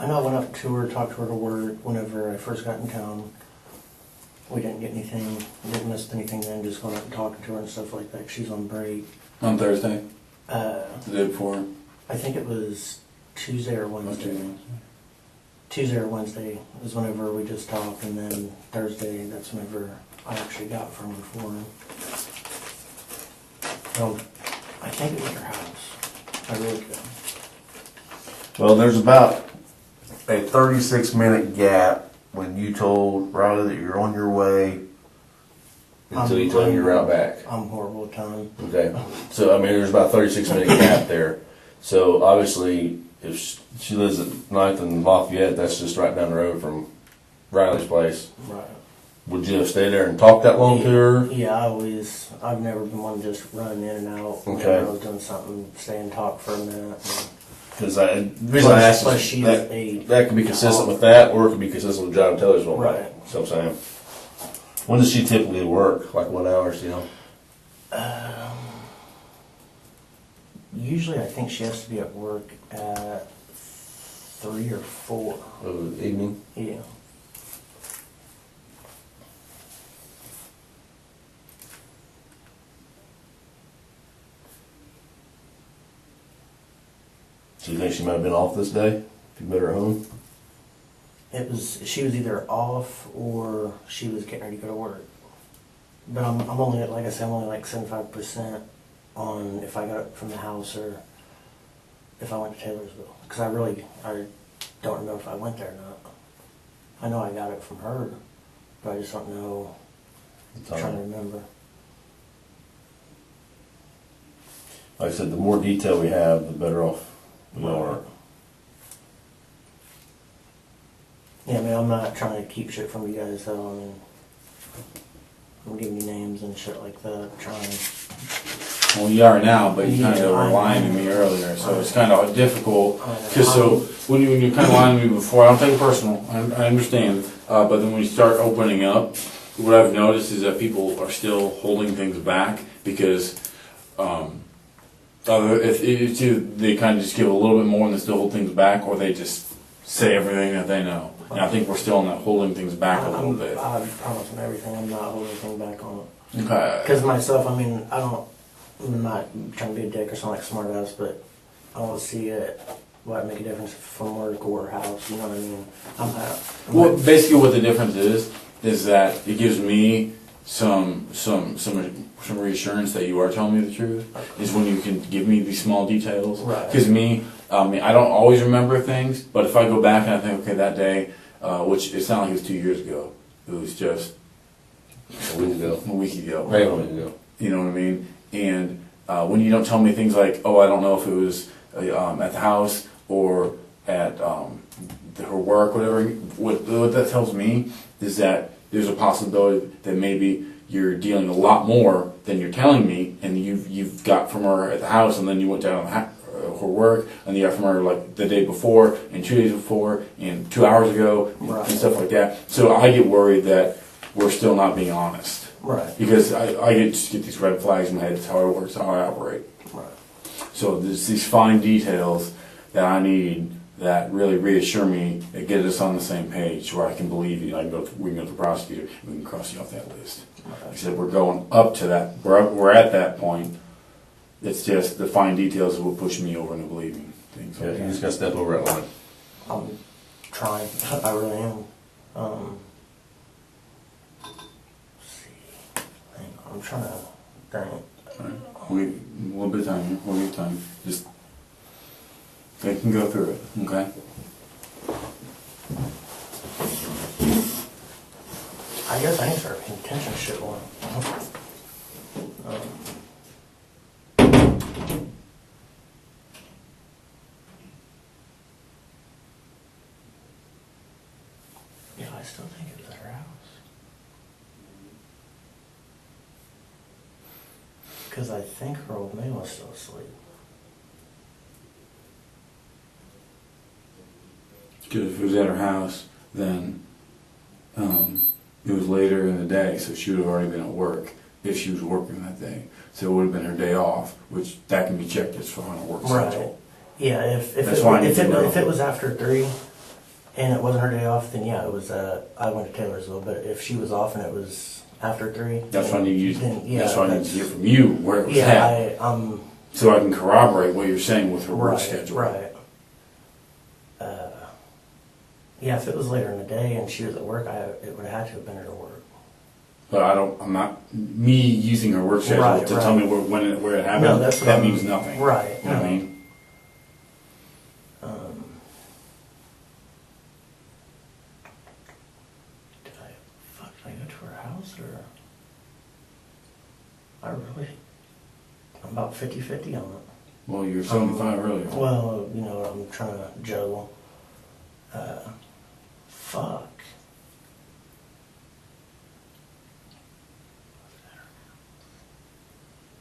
know I went up to her, talked to her to work whenever I first got in town. We didn't get anything, didn't miss anything then, just going up and talking to her and stuff like that. She's on break. On Thursday, Uh, the day before. I think it was Tuesday or Wednesday. Tuesday or Wednesday is whenever we just talked, and then Thursday, that's whenever I actually got from her for him. I think it was her house. I really could. Well, there's about a 36-minute gap when you told Riley that you're on your way until you told him your route back. I'm horrible at time. Okay. So, I mean, there's about a 36-minute gap there. So, obviously, if she lives at 9th and Lafayette, that's just right down the road from Riley's place. Right. Would you have stayed there and talked that long to her? Yeah, I've never been one to just run in and out. Okay. Whenever I was doing something, stay and talk for a minute. Because the reason I asked Plus is she's that could be consistent with that, or it could be consistent with John Taylor's one. Right. So I'm saying, when does she typically work? Like what hours? You know? Usually I think she has to be at work at 3 or 4. Evening. Yeah. So you think she might have been off this day? If you met her at home? She was either off or she was getting ready to go to work. But I'm only, like I said, I'm only like 75% on if I got it from the house or if I went to Taylorsville. Because I don't know if I went there or not. I know I got it from her, but I just don't know. I'm trying to remember. Like I said, the more detail we have, the better off we are. Yeah, I mean, I'm not trying to keep shit from you guys, though. I mean, I'm giving you names and shit like that, trying. Well, you are now, but you kind Yeah, of were I lying to know. me earlier, so it's kind of difficult. I know. Cause so, when you kind of lying to me before, I don't take it personal, I understand, but then when you start opening up, what I've noticed is that people are still holding things back because, if either they kind of just give a little bit more and they still hold things back, or they just say everything that they know. And I think we're still in that holding things back a little bit. I'm promising everything. I'm not holding anything back on it. Okay. Because myself, I mean, I'm not trying to be a dick or something like smart ass, but I want to see it. What make a difference from work or house? You know what I mean? Well, basically, what the difference is that it gives me some reassurance that you are telling me the truth. Is when you can give me these small details. Right. Because I don't always remember things, but if I go back and I think, okay, that day, which it's not like it was 2 years ago, it was just A week ago. a week ago. Right, a week ago. You know what I mean? And when you don't tell me things like, oh, I don't know if it was at the house or at her work, whatever, what that tells me is that there's a possibility that maybe you're dealing a lot more than you're telling me, and you've got from her at the house, and then you went down to her work, and you got from her like the day before, and 2 days before, and 2 hours ago, Right. and stuff like that. So I get worried that we're still not being honest. Right. Because I just get these red flags in my head. That's how it works, how I operate. Right. So there's these fine details that I need that really reassure me that get us on the same page where I can believe you. We can go to the prosecutor and we can cross you off that list. Like I said, we're going up to that. We're at that point. It's just the fine details that will push me over into believing things. Yeah, Like you that. just gotta step over that line. I'm trying. I really am. Let's see. Hang on. I'm trying to think. Alright. We a little bit of time here. We'll give time. Just they can go through it. Okay. I guess I need to start paying attention to shit more. Yeah, I still think it was at her house. Because I think her old man was still asleep. Because if it was at her house, then it was later in the day, so she would have already been at work if she was working that day. So it would have been her day off, which that can be checked as far on a work schedule. Yeah, if That's why I need to know. if it was after 3 and it wasn't her day off, then yeah, it was. I went to Taylorsville, but if she was off and it was after 3, That's why I need you. then, yeah, That's why I need to hear from you where it was at, yeah, so I can corroborate what you're saying with her work right, schedule. right. Yeah, if it was later in the day and she was at work, it would have had to have been her work. But I'm not me using her work schedule Right, to right. tell me where it happened. No, that's what that I'm- means nothing. Right. You know what I no. mean? Did I go to her house or? I'm about 50-50 on it. Well, you're 75 earlier. Well, you know, I'm trying to juggle. Fuck.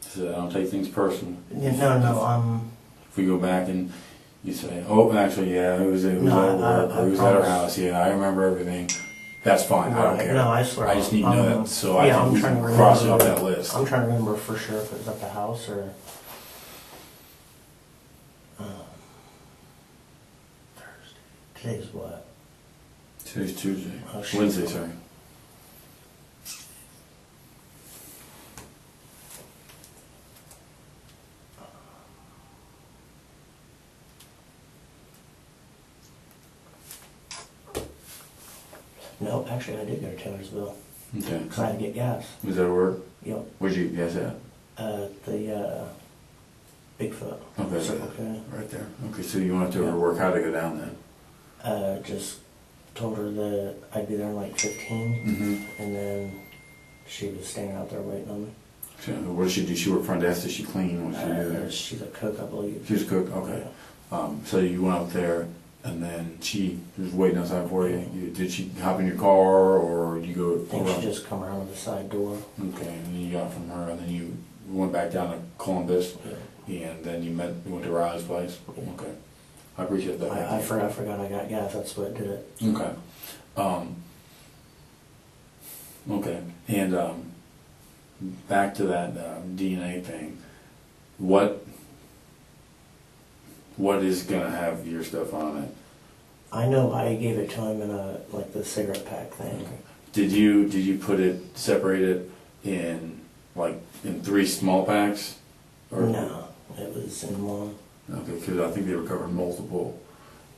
So I don't take things personal. Yeah, no, If we go back and you say, oh, actually, yeah, it was No, at work, I or it was at her promise. house, yeah, I remember everything. That's fine, I don't Right, care. no, I swear. I just need to know that, so I yeah, can I'm we trying can to cross it off remember- that list. I'm trying to remember for sure if it was at the house or. Thursday. Today's what? Today's Tuesday. Oh, shit. Wednesday, sorry. No, actually, I did go to Taylorsville, Okay. because I had to get gas. Was that work? Yep, Where'd you get gas at? the, Bigfoot. Okay. Circle K. Right there. Okay, so you went to her work, how'd it go down then? Just told her that I'd be there in like 15, Mm-hmm. and then she was standing out there waiting on me. So what did she do? She worked front desk, did she clean? What did she do there? She's a cook, I believe. She was a cook, okay. So you went out there, and then she was waiting outside for you. Did she hop in your car, or you go I think around? she just come around to the side door. Okay, and then you got from her, and then you went back down to Columbus, Yeah. and then you went to Riley's place? Yeah. Okay. I appreciate that. I forgot I got gas, that's what did it. Okay. Okay, and back to that DNA thing. What is gonna have your stuff on it? I know I gave it to him in like the cigarette pack thing. Did you put it, separate it in in 3 small packs? No, it was in one. Okay, because I think they recovered multiple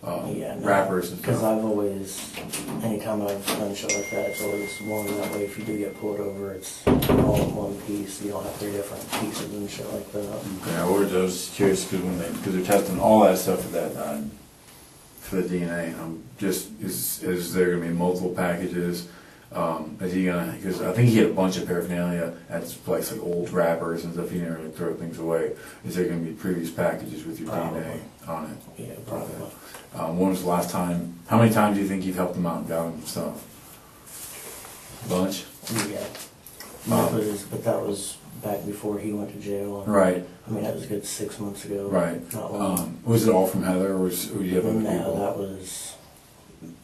Yeah, no, wrappers and because stuff. I've always, anytime I've done shit like that, it's always one. That way, if you do get pulled over, it's all in one piece. You don't have 3 different pieces and shit like that. Okay, I was curious because they're testing all that stuff for that for the DNA. Is there gonna be multiple packages? Is he gonna? Because I think he had a bunch of paraphernalia at his place, like old wrappers and stuff. He never really throw things away. Is there gonna be previous packages with your Probably. DNA on it? Yeah, probably. When was the last time? How many times do you think you've helped him out and got him stuff? A bunch. Yeah. But that was back before he went to jail. And, Right. I mean, that was a good 6 months ago. Right. Not long. Was it all from Heather, or do you have other No, people? that was,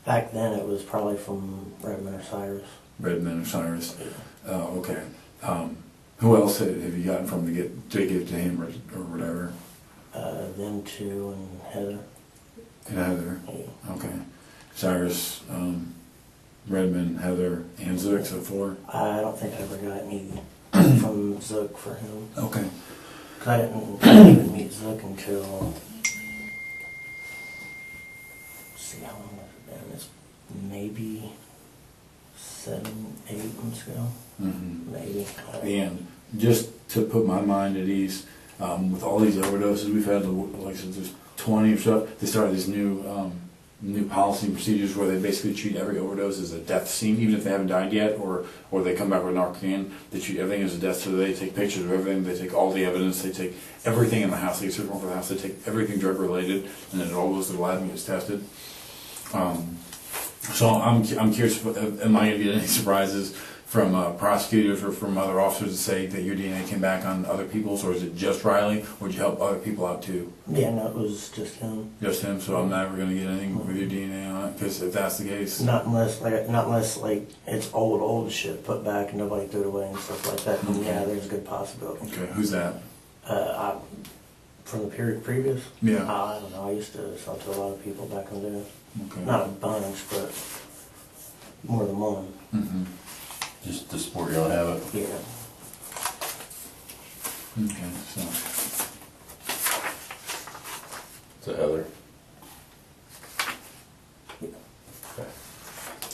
back then it was probably from Redmond or Cyrus. Redmond or Cyrus. Oh, okay. Who else have you gotten from to give to him or whatever? Them two and Heather. And Heather. Yeah. Okay. Cyrus, Redmond, Heather, and Zook, so 4. I don't think I ever got any from Zook for him. Okay. 'Cause I didn't even meet Zook until, let's see, how long has it been? It's maybe 7, 8 months ago. Mm-hmm. Maybe. And just to put my mind at ease, with all these overdoses we've had, like I said, there's 20 or so, they started this new policy and procedures where they basically treat every overdose as a death scene, even if they haven't died yet, or they come back with Narcan. They treat everything as a death, so they take pictures of everything, they take all the evidence, they take everything in the house, they search for the house, they take everything drug related, and then it all goes to the lab and gets tested. So I'm curious, am I going to get any surprises from prosecutors or from other officers to say that your DNA came back on other people's, or is it just Riley, or did you help other people out too? Yeah, no, it was just him. Just him, so I'm never going to get anything with your DNA on it, because if that's the case... Not unless it's old shit put back and nobody threw it away and stuff like that. And yeah, there's a good possibility. Okay, who's that? From the period previous? Yeah. I don't know. I used to sell to a lot of people back in the day. Okay. Not a bunch, but more than one. Mm-hmm. Just to support your own habit. Yeah. Okay, so... So Heather.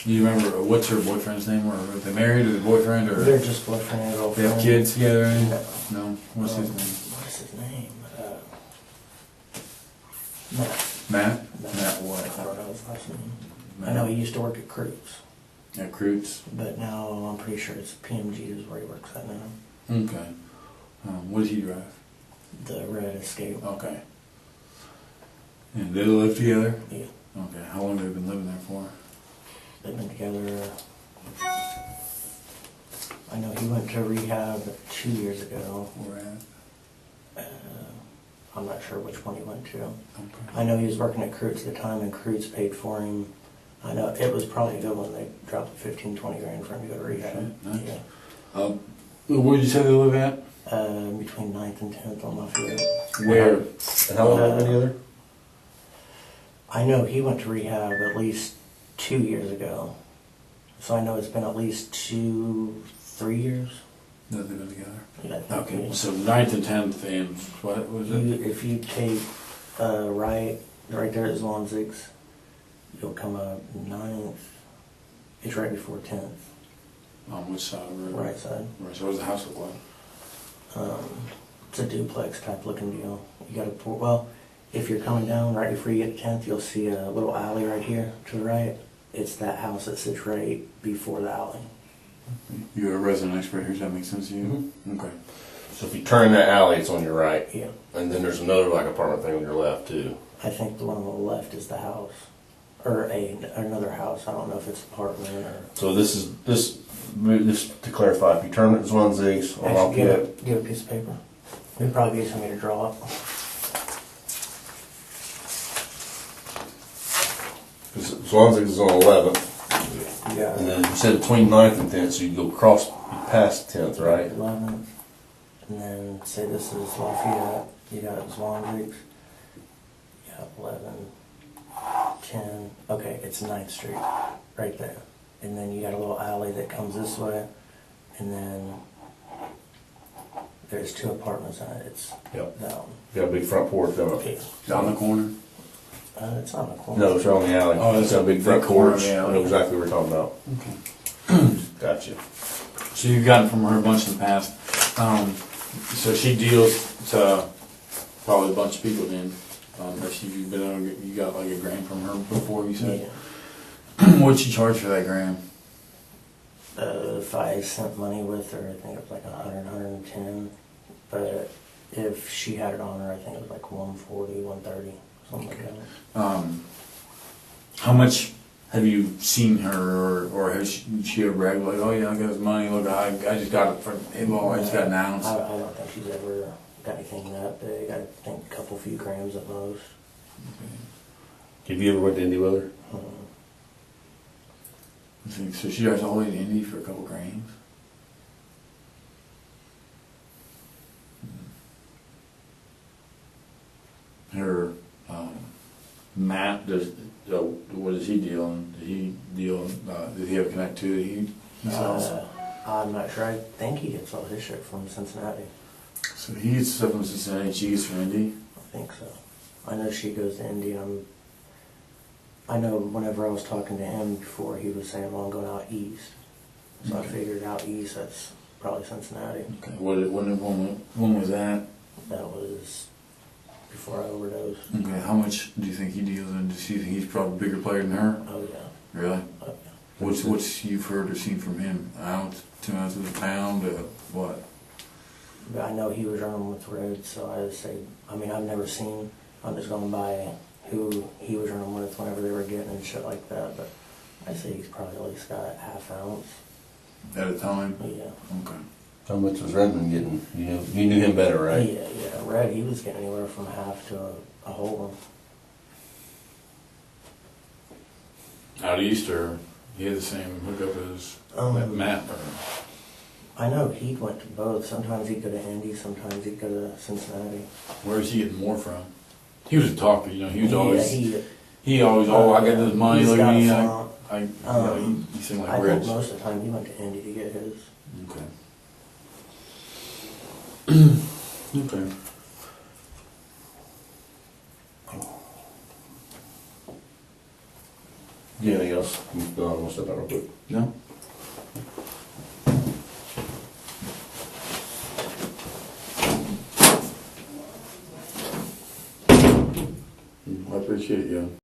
Do you remember, what's her boyfriend's name, or are they married, or the boyfriend, or... They're just boyfriend and They girlfriend. have kids together, or anything? No. No? What's his name? What is his name? Matt. Matt? Matt. Matt what? I don't know his last name. Matt. I know he used to work at Crews, At Croots? but now I'm pretty sure it's PMG is where he works at now. Okay. What did he drive? The Red Escape. Okay. And they live together? Yeah. Okay. How long have they been living there for? They've been together. I know he went to rehab 2 years ago. Where at? I'm not sure which one he went to. Okay. I know he was working at Croots at the time, and Croots paid for him. I know it was probably a good one. They dropped 15, 20 grand for him to go to rehab. Shit, nice. Yeah. Where did you say they live at? Between 9th and 10th on Lafayette. Where? And how long have they been together? I know he went to rehab at least 2 years ago. So I know it's been at least 2, 3 years. No, they've been together. Yeah, I think Okay, it is. so 9th and 10th and what was it? If you take right there at Zwanzig's, you'll come up 9th, It's right before 10th, On which side of the road? right side. Right, so what does the house look like? It's a duplex type looking deal. You got to pour, well, if you're coming down right before you get to 10th, you'll see a little alley right here to the right. It's that house that sits right before the alley. You're a resident expert here, does that make sense to you? Okay. So if you turn in that alley, it's on your right. Yeah. And then there's another like apartment thing on your left too. I think the one on the left is the house. Or another house. I don't know if it's apartment or... So this to clarify, if you turn it Zwanzig's on Actually, Lafayette, get a piece of paper. It'd probably be something to draw up. Zwanzig's is on 11th. Yeah. And then you said between 9th and 10th, so you go past 10th, right? 11th. And then say this is Lafayette. You got Zwanzig's. You got 11, 10. Okay, it's 9th Street. Right there. And then you got a little alley that comes this way. And then there's 2 apartments in it. It's Yep. that one. You got a big front porch, don't Okay. it? Down the corner? It's on the corner. No, it's right on the alley. Oh, It's got a big front big corner, porch. yeah. I know exactly what we're talking about. Okay. Gotcha. So you've gotten from her a bunch in the past. So she deals to probably a bunch of people then. You've been on, you got like a gram from her before, you said? Yeah. What'd she charge for that gram? If I sent money with her, I think it was like 100, 110. But if she had it on her, I think it was like 140, 130, something like that. How much have you seen her, or has she ever bragged like, oh yeah, I got his money, look, I just got it from him, I just got an ounce? I don't think she's ever got anything that big. I think a few grams at most. Have you ever went to Indy with her? So she drives all the way to Indy for a couple grams? Her Matt, what does he deal in? Did he have a connectivity he sells? I'm not sure. I think he gets all his shit from Cincinnati. So he gets stuff from Cincinnati, she gets from Indy? I think so. I know she goes to Indy. I know whenever I was talking to him before, he was saying, well, I'm going out east. So I figured out east, that's probably Cincinnati. Okay. When was that? That was before I overdosed. Okay, how much do you think he deals in? Do you think he's probably a bigger player than her? Oh, yeah. Really? Oh, yeah. What's you've heard or seen from him? An ounce, 2 ounces a pound, what? But I know he was running with Red, so I would say, I mean, I've never seen, I'm just going by who he was running with whenever they were getting and shit like that, but I'd say he's probably at least got half ounce. At a time? Yeah. Okay. How much was Redmond getting? You knew him better, right? Yeah, Red, he was getting anywhere from half to a whole one. Out east, or he had the same hookup as Matt? Or? I know he went to both. Sometimes he'd go to Indy, sometimes he'd go to Cincinnati. Where is he getting more from? He was a talker, you know. He was always. Yeah, He always. Oh, I got this money. he's Look got at me. a You farm. know, he seemed like I rich. think most of the time he went to Indy to get his. Okay. Okay. Anything else? No, I'm gonna step out real quick. No. I appreciate you.